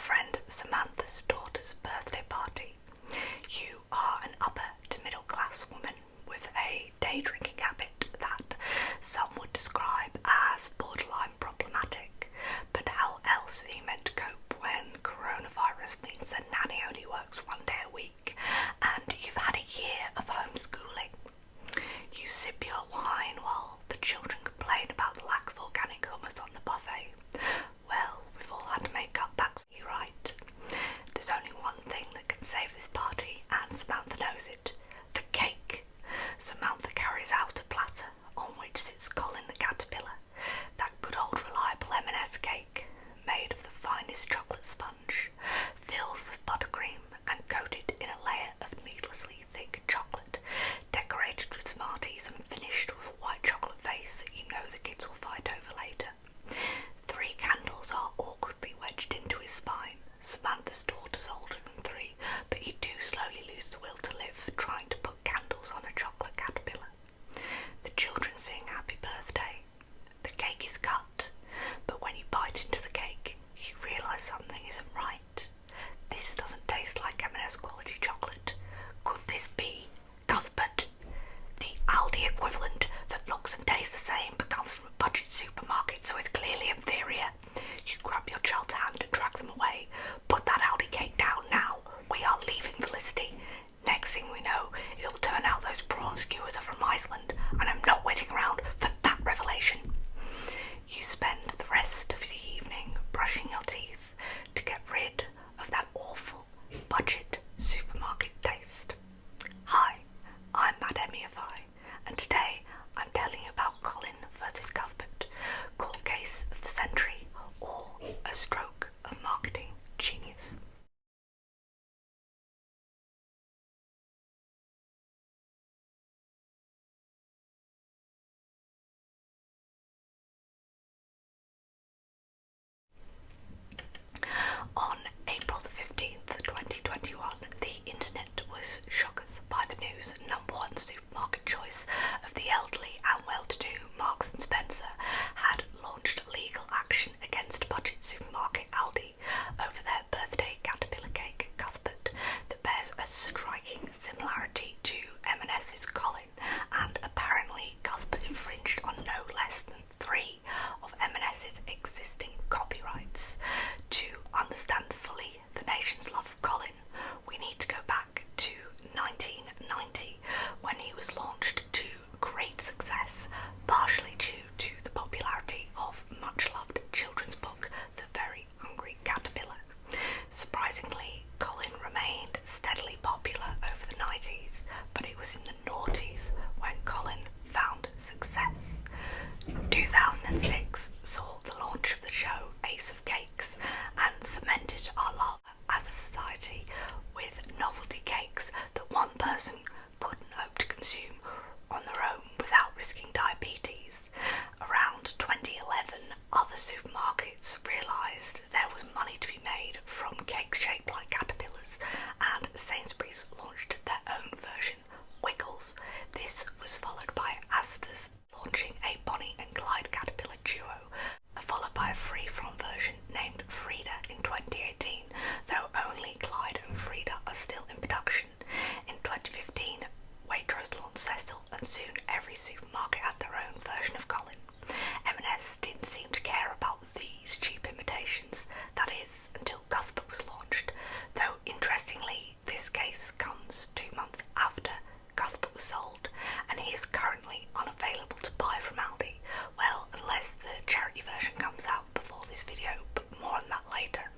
friend Samantha's daughter's birthday party. You are an upper to middle class woman with a day drinking habit that some would describe as borderline problematic. But how else are you meant to cope when coronavirus means that nanny only works one day a week and you've had a year of homeschooling? You sip your wine while the children complain about the lack of organic hummus on the buffet. Well, we've all had to make cutbacks, you're right. There's only one thing that can save this party, and Samantha knows it: the cake. Samantha carries out a platter on which sits Colin the caterpillar, that good old reliable M&S cake, made of the finest chocolate sponge, filled with buttercream and coated in a layer of needlessly thick chocolate, decorated with Smarties and finished with a white chocolate face that you know the kids will fight over later. 3 candles are awkwardly wedged into his spine. Samantha's daughter's older than 3, but you do slowly lose the will to live trying to put candles on a chocolate caterpillar. The children sing happy birthday. The cake is cut, but when you bite into the cake, you realise something isn't right. This doesn't taste like M&S quality chocolate. Could this be Cuthbert, the Aldi equivalent that looks and tastes the same but comes from a budget supermarket, so it's clearly inferior? You grab your child's hand and drag them away. Put that Aldi cake down now. We are leaving Felicity. Next thing we know, it'll turn out those prawn skewers are from Iceland, and I'm not waiting around for that revelation. You spend the rest of the evening brushing your teeth to get rid of that awful budget supermarket taste. Hi, I'm Mademmyify, and today I'm telling you about Colin versus Cuthbert, court case of the century, or a stroke of marketing genius. On April the 15th, 2021, the internet was shocketh by the news that #1 supermarket choice of the elderly and well-to-do Marks & Spencer had launched legal action against budget supermarket Aldi over their birthday caterpillar cake, Cuthbert, that bears a striking similarity to M&S's Colin, and apparently Cuthbert infringed on no less than 3 of M&S's existing copyrights. To understand fully the nation's love of Colin, we need to go back to 1990, when he was launched to great success, partially due to the popularity of much-loved children's book, The Very Hungry Caterpillar. Surprisingly, Colin remained steadily popular over the 90s, but it was in the noughties when Colin found success. 2006 saw the launch of the show Ace of Cakes and cemented our love as a society with novelty cakes that one person couldn't hope to consume on their own without risking diabetes. Around 2011, other supermarkets realised there was money to be made from cakes shaped like caterpillars, and Sainsbury's launched their own version, Wiggles. This was followed by Asda's launching a Bonnie and Clyde caterpillar duo, followed by a free-from version named Frida in 2018, though only Clyde and Frida are still in production. In 2015, Waitrose launched Cecil, and soon every supermarket had their own version of Colin. M&S didn't seem to care about these cheap imitations, that is, until Cuthbert was launched, though interestingly this case comes 2 months after Cuthbert was sold, and he is currently unavailable to buy from Aldi. Well, unless the charity version comes out before this video, but more on that later.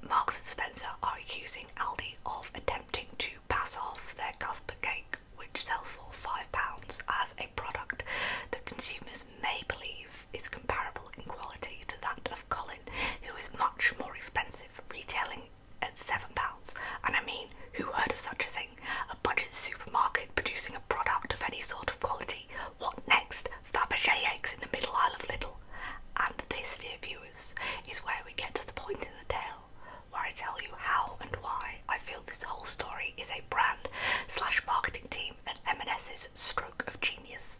Marks & Spencer are accusing Aldi of attempting to pass off their Cuthbert cake, which sells for £5, as a product that consumers may believe is comparable in quality to that of Colin, who is much more expensive, retailing at £7. And I mean, who heard of such a thing? A budget supermarket producing a product of any sort of quality? What next? Fabergé eggs in the middle aisle of Lidl? And this, dear viewers, is where we get to the point in the tale, where I tell you how and why I feel this whole story is a brand/marketing team at M&S's stroke of genius.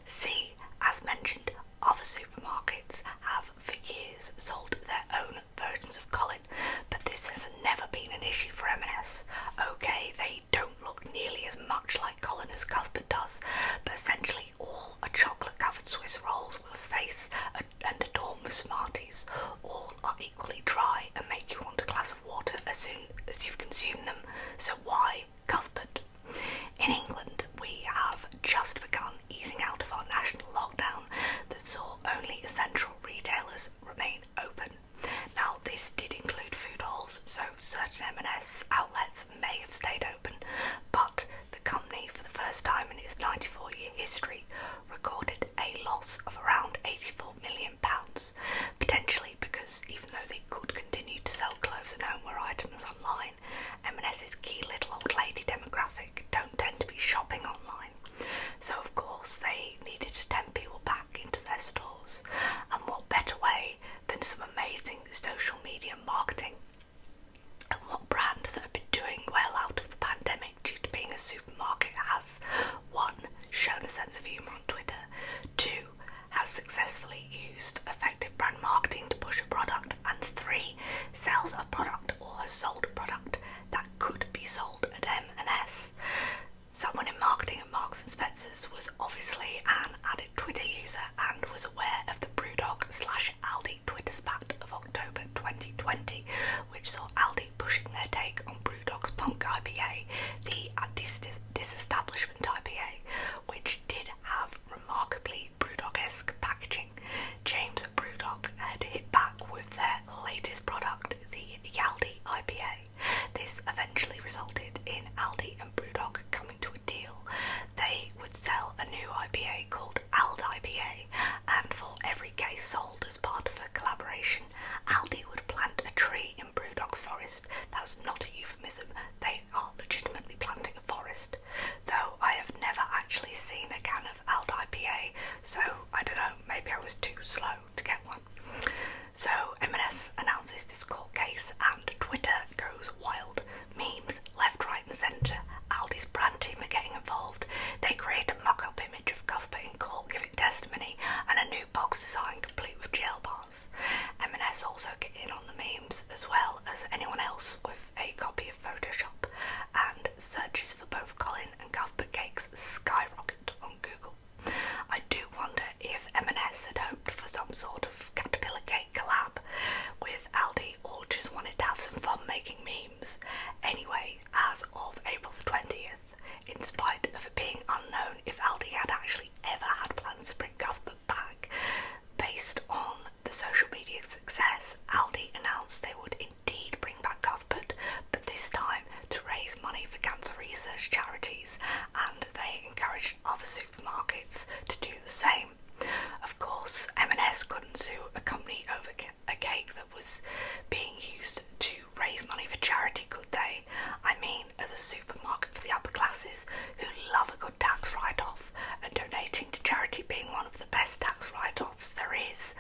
See, as mentioned, other supermarkets have for years sold their own versions of Colin, supermarket for the upper classes who love a good tax write-off, and donating to charity being one of the best tax write-offs there is,